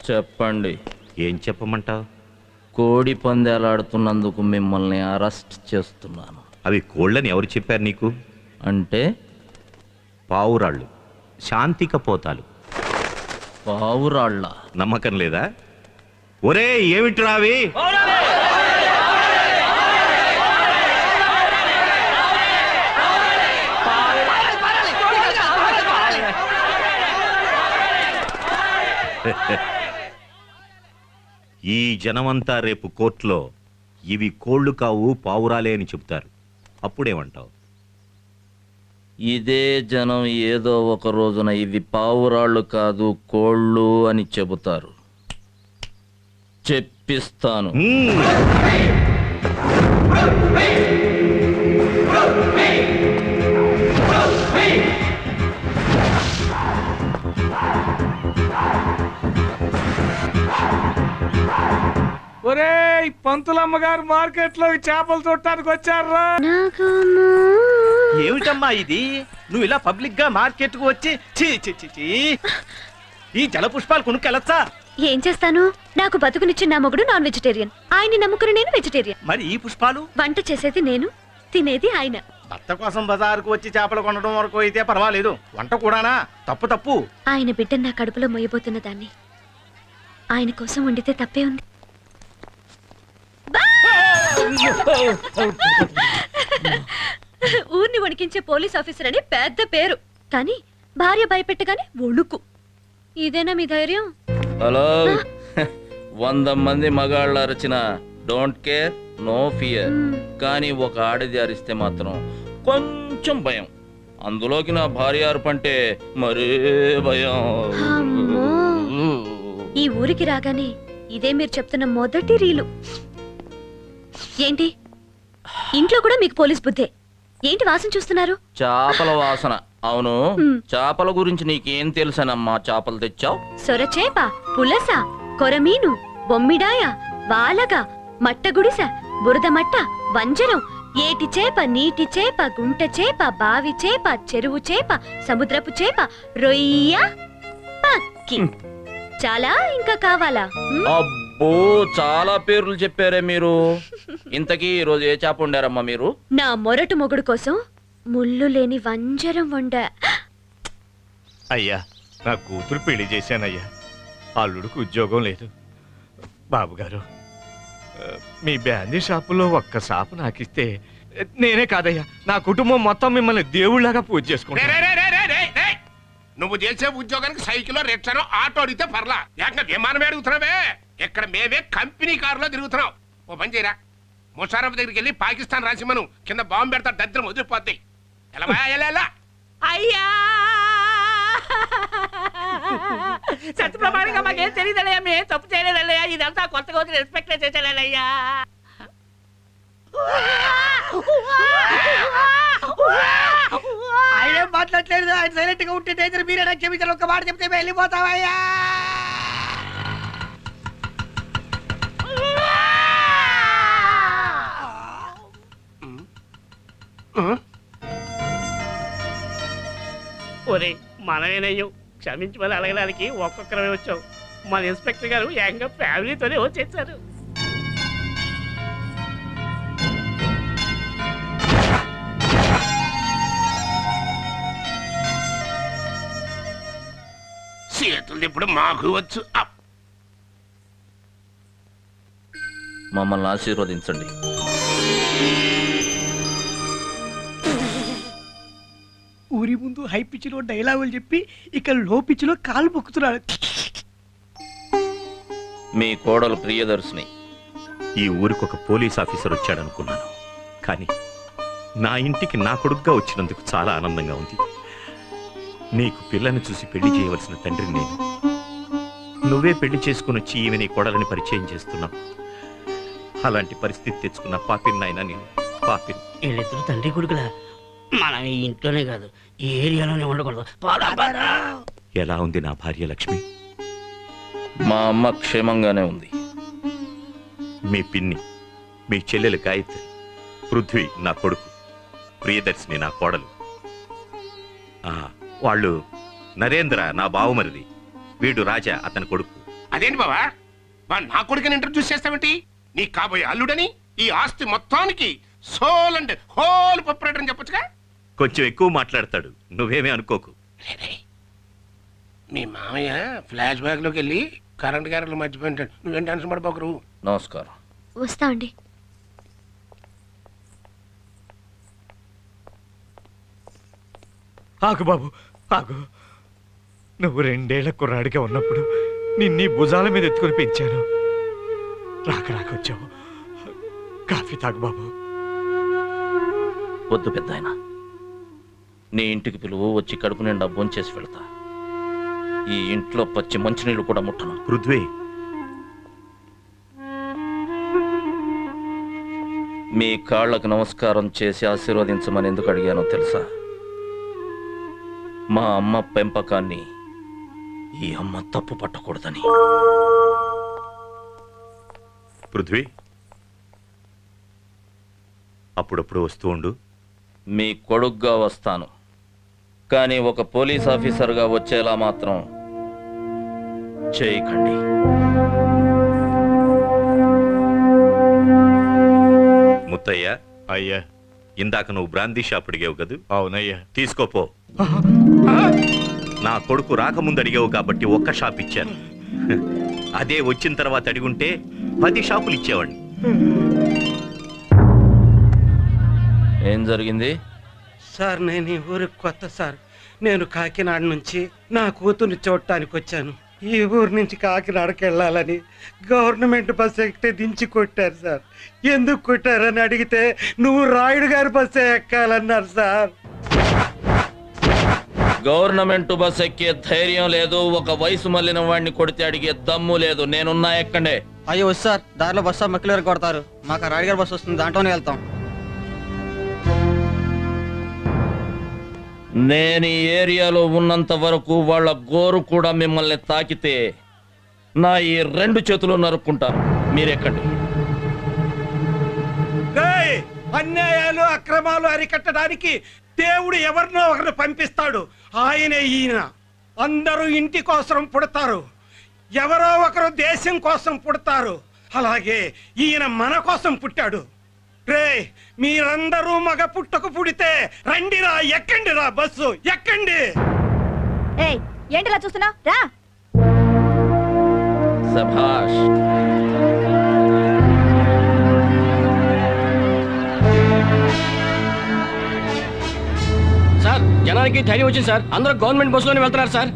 చెప్పండి. ఏం చెప్పమంటావు? కోడి పందాలాడుతున్నందుకు మిమ్మల్ని అరెస్ట్ చేస్తున్నాను. అవి కోళ్ళని ఎవరు చెప్పారు నీకు? అంటే పావురాళ్ళు, శాంతికపోతాలు. పావురాళ్ళ? నమ్మకం లేదా? ఒరే ఏమిట్రా అవి? ఈ జనమంతా రేపు కోర్టులో ఇవి కోళ్ళు కావు పావురాలే అని చెప్తారు. అప్పుడేమంటావు? ఇదే జనం ఏదో ఒక రోజున ఇవి పావురాళ్ళు కాదు కోళ్ళు అని చెబుతారు. చెప్పిస్తాను. ఒరేయ్, పంతులమ్మ గారు మార్కెట్ లో చేపలు చూడటానికి వచ్చారా? ఏమిటమ్మా ఇది? నువ్వు ఇలా పబ్లిక్ గా మార్కెట్ కు వచ్చి ఈ జల పుష్పాలు కొనుక్కెళ్ళచ్చా? ఏం చేస్తాను, నాకు బతుకునిచ్చిన నా మొగుడు నాన్ వెజిటేరియన్, ఆయన్ని నమ్ముకుని నేను వెజిటేరియన్. మరి ఈ పుష్పాలు? వంట చేసేది నేను, తినేది ఆయన. భర్త కోసం బజారుకు వచ్చి చేపలు కొనడం వరకు అయితే పర్వాలేదు, వంట కూడానా? తప్పు తప్పు. ఆయన బిడ్డ నా కడుపులో మొయ్యబోతున్న దాన్ని ఆయన కోసం వండితే తప్పే ఉంది. ఊర్ని వణికించే పోలీస్ ఆఫీసర్ అని పెద్ద పేరు, కానీ భార్య భయపెట్టగానే వణుకు. ఇదేనా మీ ధైర్యం? హలో, 100 మంది మగాళ్ళ అరిచిన డోంట్ కేర్ నో ఫియర్, కానీ ఒక ఆడది అరిస్తే మాత్రం కొంచెం భయం. అందులోకి నా భార్య అరుపంటే మరే భయం. ఈ ఊరికి రాగానే ఇదే మీరు చెప్తున్న మొదటి రీలు. ఏంటి, ఇంట్లో కూడా మీకు పోలీస్ బుద్ధే? ఏంటి వాసన చూస్తున్నారు? చేపల వాసన. అవును, హ్మ్. చేపల గురించి నీకేం తెలుసనమ్మా? చేపలు తెచ్చావు? సొరచేప, పులస, కొరమీను, బొమ్మిడాయ, వాలగ, మట్టగుడిస, బురదమట్ట, వంజరం, ఏటి చేప, నీటి చేప, గుంట చేప, బావి చేప, చెరువు చేప, సముద్రపు చేప, రొయ్య, పక్కి. చాలా ఇంకా కావాలా? అబ్బో, చాలా పేర్లు చెప్పారే మీరు. ఇంతకీ ఈ రోజు ఏ చేప వండారమ్మా మీరు? నా మొరటు మొగుడు కోసం ముళ్ళు లేని వంజరం వండా. అయ్యా, నా కూతురు పెళ్లి చేశానయ్యా. అల్లుడికి ఉద్యోగం లేదు. బాబుగారు, మీ బ్యాందీ షాపులో ఒక్క షాపు నాకిస్తే నేనే కాదయ్యా, నా కుటుంబం మొత్తం మిమ్మల్ని దేవుళ్ళగా పూజ చేసుకుంటా. నువ్వు చేసే ఉద్యోగానికి సైకిల్ రిక్షను ఆటో అడిగితే పర్లా, ఏకంగా విమానం అడుగుతున్నావే. ఇక్కడ మేమే కంపెనీ కారులో తిరుగుతున్నాం. ఓ పని చేయరా, ముషారఫ్ దగ్గరికి వెళ్ళి పాకిస్తాన్ రాసిమను, కింద బాంబు పెడతా, దరిద్రం వదిలిపోద్ది. ఎలా అయ్యా సత్య ప్రమాణంగా మాకేం తెలియదయ్యా, మేము తప్పు చేయలేదయ్యా. ఇదంతా కొత్తగా వచ్చి రెస్పెక్ట్ చేసేయాలయ్యా. ఆయన ఏం మాట్లాడలేదు. ఆయన సైలెంట్ గా ఉంటే డేంజర్. మీరే నాకు క్షమించాలి. ఒక్క మాట చెప్తే వెళ్ళిపోతావయ్యా. ఒరే, మనమేనయ్యో, క్షమించమని అడగడానికి ఒక్కొక్కరమే వచ్చావు. మన ఇన్స్పెక్టర్ గారు ఏకంగా ఫ్యామిలీతోనే వచ్చేసారు. చేతులు ఇప్పుడు మాకు వచ్చు. మమ్మల్ని ఆశీర్వదించండి. ఊరి ముందు హై పిచ్ లో డైలాగులు చెప్పి ఇక్కడ లో పిచ్ లో కాలు మొక్కుతున్నాడు. మీ కోడలు ప్రియదర్శిని. ఈ ఊరికి ఒక పోలీస్ ఆఫీసర్ వచ్చాడనుకున్నాను, కానీ నా ఇంటికి నా కొడుకుగా వచ్చినందుకు చాలా ఆనందంగా ఉంది. నీకు పిల్లని చూసి పెళ్లి చేయవలసిన తండ్రిని నేను. నువ్వే పెళ్లి చేసుకుని వచ్చి ఈమె నీ కోడలని పరిచయం చేస్తున్నావు. అలాంటి పరిస్థితి తెచ్చుకున్న పాపిని నాయన నేను, పాపిని. వీళ్ళిద్దరు తండ్రి కొడుకులా. మనం ఈ ఇంట్లోనే కాదు, ఈ ఏరియాలోనే ఉండకూడదు. ఎలా ఉంది నా భార్య లక్ష్మి? మా అమ్మ క్షేమంగానే ఉంది. మీ పిన్ని, మీ చెల్లెలు గాయత్రి, పృథ్వీ నా కొడుకు, ప్రియదర్శిని నా కోడలు. వాళ్ళు నరేంద్ర నా బావుమరిది, వీడు రాజా అతని కొడుకు. అదేంటి బావా, నా కొడుకుని ఇంట్రడ్యూస్ చేస్తావేంటి? నీ కాబోయే అల్లుడని ఈ ఆస్తి మొత్తానికి సోల్ అండ్ హోల్ ప్రొపరేటర్ అని చెప్పొచ్చుగా. కొంచెం ఎక్కువ మాట్లాడతాడు, నువ్వేమీ అనుకోకు. మీ మామయ్య ఫ్లాష్ బ్యాక్ లోకి వెళ్ళి కరెంట్ గారెలు మర్చిపోయింటాడు. నువ్వేం టెన్షన్ పడిపోకరు. నమస్కారం. వస్తా అండి. ఆగు బాబు, ఆగు. నువ్వు 2 ఏళ్ల కుర్రాడిగా ఉన్నప్పుడు నిన్నీ భుజాల మీద ఎత్తుకుని పెంచాను. రాకొచ్చావు. కాఫీ తాగు బాబు. వద్దు పెద్దాయన, నీ ఇంటికి పిలువు, వచ్చి కడుపు నిండా భోంచేసి వెళ్తా. ఈ ఇంట్లో పచ్చి మంచినీళ్ళు కూడా ముట్టను. పృథ్వీ, మీ కాళ్ళకు నమస్కారం చేసి ఆశీర్వదించమని ఎందుకు అడిగానో తెలుసా? మా అమ్మ పెంపకాన్ని ఈ అమ్మ తప్పు పట్టకూడదని. పృథ్వీ, అప్పుడప్పుడు వస్తూ ఉండు. మీ కొడుగ్గా వస్తాను, కానీ ఒక పోలీస్ ఆఫీసర్గా వచ్చేలా మాత్రం చేయకండి. ముత్తయ్య, అయ్యా. ఇందాక నువ్వు బ్రాందీ షాప్ అడిగావు కదూ? అవునయ్యా. తీసుకోపో. నా కొడుకు రాకముందు అడిగావు కాబట్టి ఒక్క షాప్ ఇచ్చాను. అదే వచ్చిన తర్వాత అడిగుంటే 10 షాపులు ఇచ్చేవాడిని. ఏం జరిగింది? సార్, నేను ఈ ఊరికి కొత్త సార్. నేను కాకినాడ నుంచి నా కూతుర్ని చూడటానికి వచ్చాను. ఈ ఊరు నుంచి కాకినాడకి వెళ్ళాలని గవర్నమెంట్ బస్సు ఎక్కితే దించి కొట్టారు సార్. ఎందుకు కొట్టారని అడిగితే నువ్వు రాయుడు గారి బస్సే ఎక్కాలన్నారు సార్. గవర్నమెంట్ బస్ ఎక్కే ధైర్యం లేదు, ఒక వయసు మళ్ళిన వాడిని కొడితే అడిగే దమ్ము లేదు. నేనున్నా ఎక్కండే. అయ్యో సార్, దారిలో బస్సు మక్కిలేరు కొడతారు. మాకు రాయుడు గారి బస్సు వస్తుంది, దాంట్లోనే వెళ్తాం. నేను ఈ ఏరియాలో ఉన్నంత వరకు వాళ్ళ గోరు కూడా మిమ్మల్ని తాకితే నా ఈ 2 చేతులు నరుక్కుంటాను. మీరెక్కండి. రేయ్, అన్యాయాలు అక్రమాలు అరికట్టడానికి దేవుడు ఎవరినో ఒకరిని పంపిస్తాడు. ఆయనే ఈయన. అందరూ ఇంటి కోసం పుడతారు, ఎవరో ఒకరు దేశం కోసం పుడతారు. అలాగే ఈయన మన కోసం పుట్టాడు. రే, మీరందరూ మగ పుట్టకు పుడితే రండిరా, ఎక్కండిరా, బస్సు ఎక్కండి. ఏయ్, ఏంటిలా చూస్తున్నావ్? రా. సభాష్. సార్, జనానికి ధైర్యం వచ్చింది సార్. అందరూ గవర్నమెంట్ బస్సులోనే వెళ్తున్నారు సార్.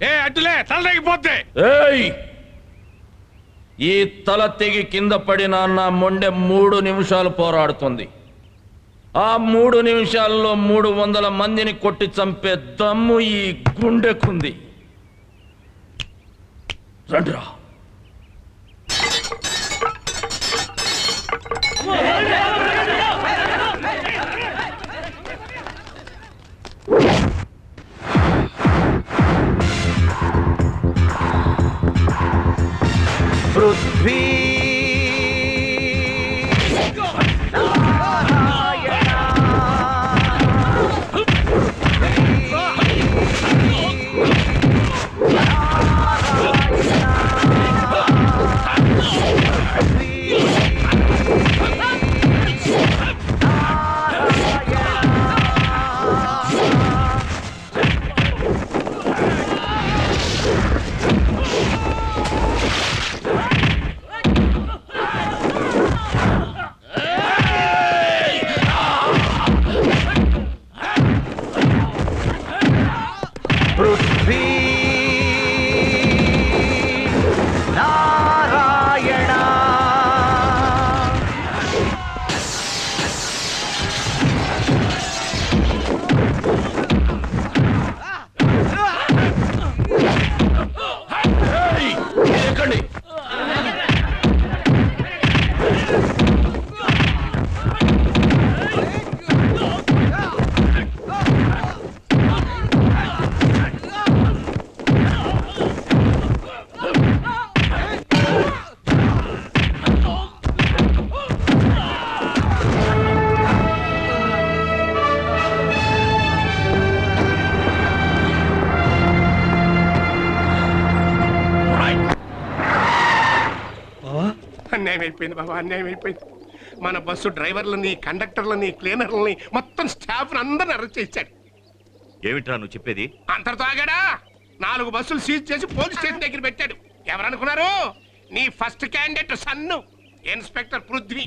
ఏ అడ్డులే, తలరేగిపోద్ది. ఏయ్, ఈ తల తెగి కింద పడిన నా మొండె 3 నిమిషాలు పోరాడుతుంది. ఆ 3 నిమిషాల్లో 300 మందిని కొట్టి చంపే దమ్ము ఈ గుండెకుంది. రండ్రా. పృథ్వీ అన్యాయం అయిపోయింది బాబా, అన్యాయం అయిపోయింది. మన బస్సు డ్రైవర్లని, కండక్టర్లని, క్లీనర్లని, మొత్తం స్టాఫ్ అందరిని అరెస్ట్ చేశాడు. ఏమిట్రా నువ్వు చెప్పేది? అంతటితో ఆగాడా? 4 బస్సులు సీజ్ చేసి పోలీస్ స్టేషన్ దగ్గర పెట్టాడు. ఎవరనుకున్నారు? నీ ఫస్ట్ క్యాండిడేట్ సన్ను, ఇన్స్పెక్టర్ పృథ్వీ.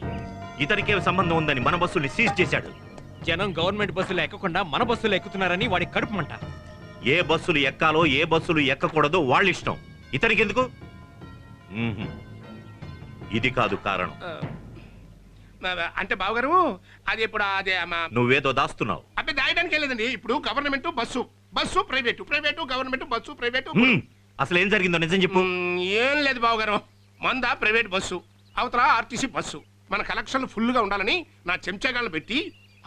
ఇతనికేం సంబంధం ఉందని మన బస్సుల్ని సీజ్ చేశాడు. జనం గవర్నమెంట్ బస్సులు ఎక్కకుండా మన బస్సులు ఎక్కుతున్నారని వాడి కడుపుమంట. ఏ బస్సులు ఎక్కాలో ఏ బస్సులు ఎక్కకూడదో వాళ్ళ ఇష్టం. ఇతనికి ఎందుకు? ఇది కాదు కారణం. అంటే బావగారు, అది ఇప్పుడు అదే నువ్వేదో దాస్తున్నావు. అబ్బాయి దాయడానికి వెళ్ళలేదండి. ఇప్పుడు government bus, bus private, private government, bus private. అసలు ఏం జరిగిందో నిజం చెప్పు. ఏం లేదు బావగారు, మంద ప్రైవేట్ బస్సు, అవతల ఆర్టీసీ బస్సు. మన కలెక్షన్లు ఫుల్ గా ఉండాలని నా చెంచాగాళ్ళు పెట్టి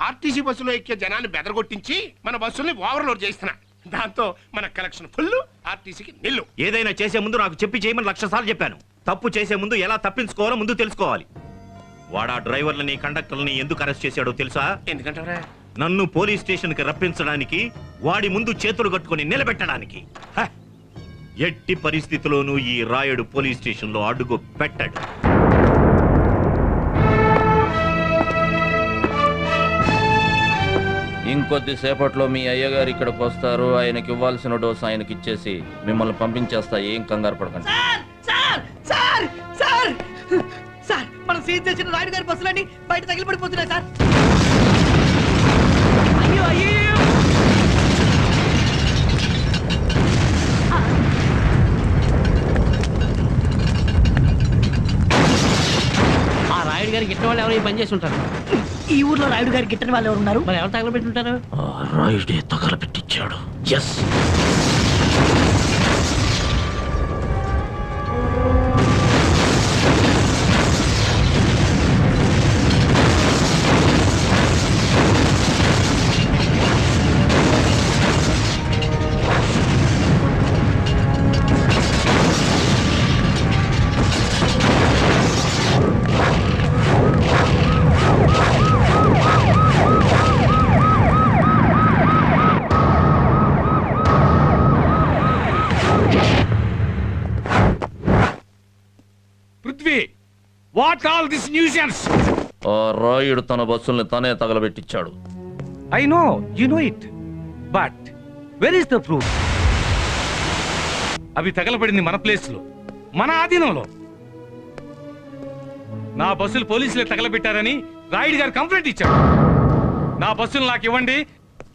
ఆర్టీసీ బస్సులో ఎక్కే జనాన్ని బెదరగొట్టించి మన బస్సుల్ని ఓవర్లోడ్ చేస్తున్నా. దాంతో మన కలెక్షన్ ఫుల్, ఆర్టీసీకి నిల్లు. ఏదైనా చేసే ముందు నాకు చెప్పి చేయమని 1,00,000 సార్లు చెప్పాను. తప్పు చేసే ముందు ఎలా తప్పించుకోవాలో ముందు తెలుసుకోవాలి. వాడా డ్రైవర్లని, కండక్టర్లని ఎందుకు అరెస్ట్ చేశాడో తెలుసా? ఎందుకంటారా? నన్ను పోలీస్ స్టేషన్ కి రప్పించడానికి, వాడి ముందు చేతులు కట్టుకుని నిలబెట్టడానికి. ఎట్టి పరిస్థితిలోనూ ఈ రాయుడు పోలీస్ స్టేషన్ లో అడుగు పెట్టాడు. ఇంకొద్దిసేపట్లో మీ అయ్యగారు ఇక్కడికి వస్తారు. ఆయనకి ఇవ్వాల్సిన డోసు ఆయనకి ఇచ్చేసి మిమ్మల్ని పంపించేస్తా. ఏం కంగారు పడకండి. సార్ సార్ సార్ సార్ మనం సీజ్ చేసిన రాయుడు గారి బస్సులన్నీ బయట తగిలిపడిపోతున్నాయి సార్. అయ్యో అయ్యో ఆ రాయుడు గారికి ఇట్ట వాళ్ళు ఎవరు ఈ పని చేసి ఉంటారు? ఈ ఊర్లో రాయుడు గారి గిట్టని వాళ్ళు ఎవరు ఉన్నారు? మరి ఎవరు తగలబెట్టుంటారు? రాయుడే తగలబెట్టించాడు. Yes. Prithvi, what all this nuisance? ఆ రాయుడు తన బస్సుల్ని తనే తగలబెట్టించాడు. I know, you know it, but where is the proof? అవి తగలబడింది మన ప్లేస్ లో, మన ఆధీనంలో. నా బస్సులు పోలీసులే తగలబెట్టారని రాయుడు గారు కంప్లైంట్ ఇచ్చాడు. నా బస్సులు నాకు ఇవ్వండి,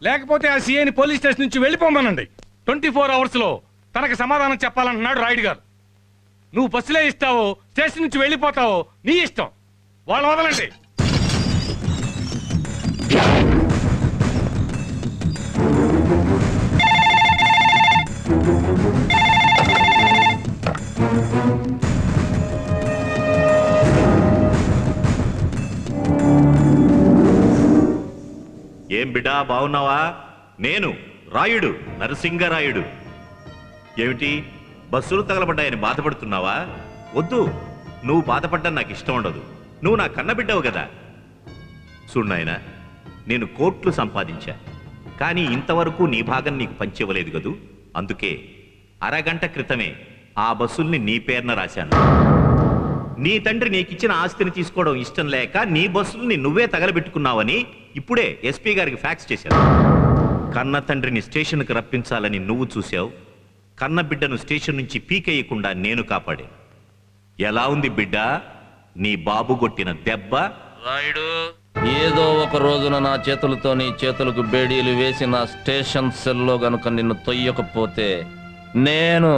లేకపోతే ఆ సీఐని పోలీస్ స్టేషన్ నుంచి వెళ్ళిపోమనండి. 24 hours లో తనకు సమాధానం చెప్పాలంటున్నాడు రాయుడు గారు. నువ్వు బస్సులే ఇస్తావో స్టేషన్ నుంచి వెళ్ళిపోతావో నీ ఇష్టం. వాళ్ళు వదలండి. ఏం బిడ్డా బాగున్నావా? నేను రాయుడు, నరసింగరాయుడు. ఏమిటి బస్సులు తగలబడ్డాయని బాధపడుతున్నావా? వద్దు, నువ్వు బాధపడ్డా నాకు ఇష్టం ఉండదు. నువ్వు నా కన్నబిడ్డవు కదా. చూడు నాయనా, నేను కోట్లు సంపాదించా, కానీ ఇంతవరకు నీ భాగం నీకు పంచివ్వలేదు కదూ. అందుకే అరగంట క్రితమే ఆ బస్సుల్ని నీ పేరున రాశాను. నీ తండ్రి నీకిచ్చిన ఆస్తిని తీసుకోవడం ఇష్టం లేక నీ బస్సుల్ని నువ్వే తగలబెట్టుకున్నావని ఇప్పుడే ఎస్పీ గారికి ఫ్యాక్స్ చేశాను. కన్న తండ్రిని స్టేషన్కి రప్పించాలని నువ్వు చూశావు, కన్న బిడ్డను స్టేషన్ నుంచి పీకేయకుండా నేను కాపాడే. ఎలా ఉంది బిడ్డ నీ బాబు కొట్టిన దెబ్బ? రాయుడు, ఏదో ఒక రోజున నా చేతులతో నీ చేతులకు బేడీలు వేసి నా స్టేషన్ సెల్లో గనుక నిన్ను తొయ్యకపోతే నేను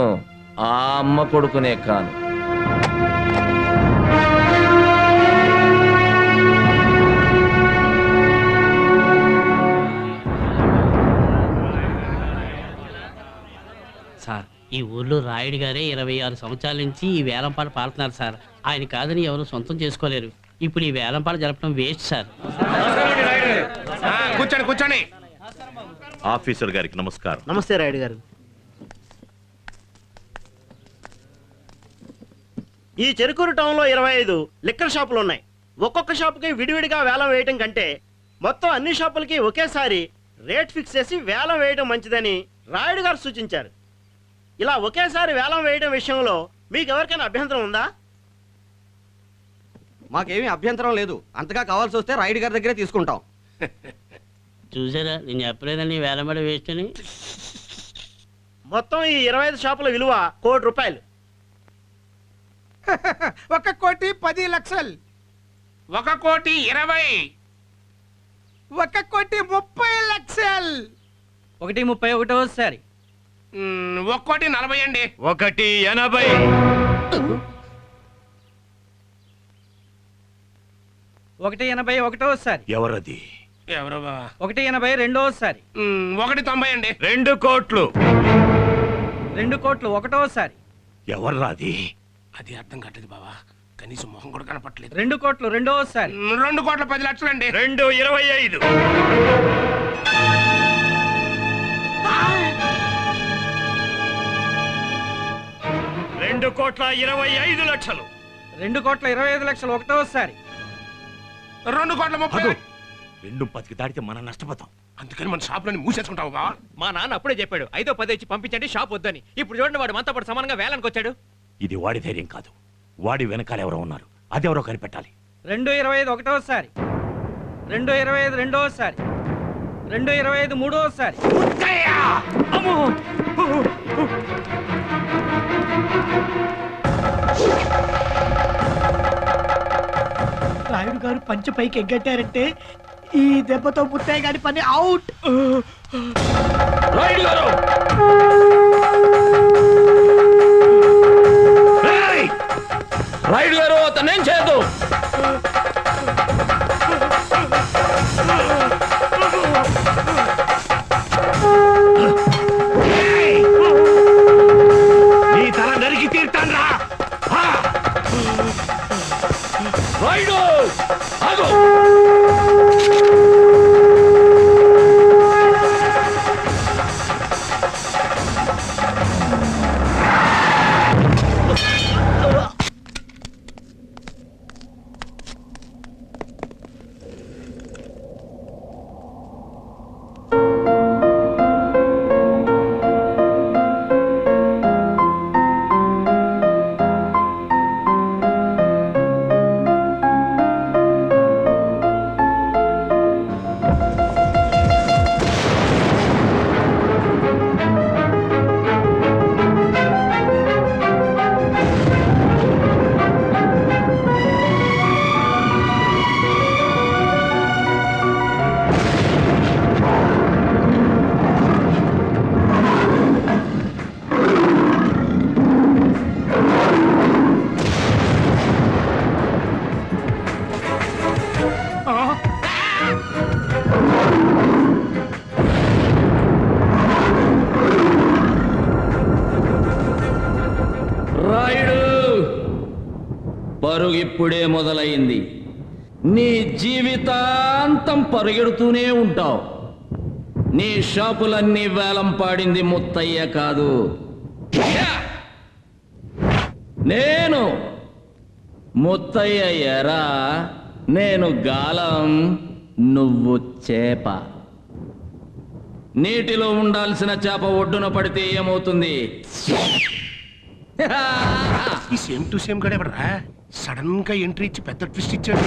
ఆ అమ్మ కొడుకునే కాను. సార్, ఈ ఊర్లో రాయుడు గారే 26 సంవత్సరాల నుంచి ఈ వేలంపాట పాడుతున్నారు సార్. ఆయన కాదని ఎవరు సొంతం చేసుకోలేరు. ఇప్పుడు ఈ వేలంపాట జరపడం వేస్ట్ సార్. కూర్చోండి కూర్చోండి. ఆఫీసర్ గారికి నమస్కారం. నమస్తే రాయుడు గారు. ఈ చెరుకూరు టౌన్లో 25 లిక్కర్ షాపులు ఉన్నాయి. ఒక్కొక్క షాపుకి విడివిడిగా వేలం వేయటం కంటే మొత్తం అన్ని షాపులకి ఒకేసారి రేట్ ఫిక్స్ చేసి వేలం వేయడం మంచిదని రాయుడు గారు సూచించారు. ఇలా ఒకేసారి వేలం వేయడం విషయంలో మీకు ఎవరికైనా అభ్యంతరం ఉందా? మాకేమీ అభ్యంతరం లేదు. అంతగా కావాల్సి వస్తే రాయుడు గారి దగ్గరే తీసుకుంటాం. చూసారా, నేను చెప్పలేదని వేలంపాట వేస్ట్ అని. మొత్తం ఈ 25 షాపుల విలువ ₹1 కోటి. 1,10,00,000. 1,20,00,000. 1,30,00,000. 1:30 ఒకటోసారి. 1,40,00,000 అండి. 180. 1:80 ఒకటోసారి. ఎవరది? ఎవరో బావా. 1:80 రెండోసారి. 1,90,00,000 అండి. 2 కోట్లు. 2 కోట్లు ఒకటోసారి. ఎవర్రాది? అది అర్థం కావట్లేదు బావా, కనీసం మొహం కూడా కనపట్లేదు. 2 కోట్లు రెండోసారి. 2,10,00,000 అండి. 2.25. 2,25,00,000. 2,25,00,000 ఒకటోసారి. 2,30,00,000. 2.10కి దాటితే మనం నష్టపోతాం. అందుకని మన షాపులని మూసేసుకుంటావు బావా. మా నాన్న అప్పుడే చెప్పాడు 5ో 10 ఇచ్చి పంపించండి, షాప్ వద్దని. ఇప్పుడు చూడండి, వాడు మనతో పాటు సమానంగా వేలానికి వచ్చాడు. ఇది వాడి ధైర్యం కాదు, వాడి వెనకాల ఎవరో ఉన్నారు. అదెవరో కనిపెట్టాలి. 2:25 ఒకటోసారి. 2:25 రెండోసారి. 2:25 మూడోసారి. అమ్మో! రాయుడు గారు పంచ పైకి ఎగ్గట్టారంటే ఈ దెబ్బతో ముత్తయ్య గారి పని అవుట్. రాయుడు గారు! ఏయ్! రాయుడు గారు అతనేం చేయదు. నీ తల నరికి తీర్తాను రా. రాయుడు ఆగు. రాయుడు పరుగు ఇప్పుడే మొదలైంది. నీ జీవితాంతం పరుగెడుతూనే ఉంటావు. నీ షాపులన్నీ వేలం పాడింది ముత్తయ్య కాదు, నేను. ముత్తయ్య ఎరా, నేను గాలం, నువ్వు చేప. నీటిలో ఉండాల్సిన చేప ఒడ్డున పడితే ఏమవుతుంది? ఈ సేమ్ టు సేమ్ గడేవడరా సడన్ గా ఎంట్రీ ఇచ్చి పెద్ద ట్విస్ట్ ఇచ్చాడు.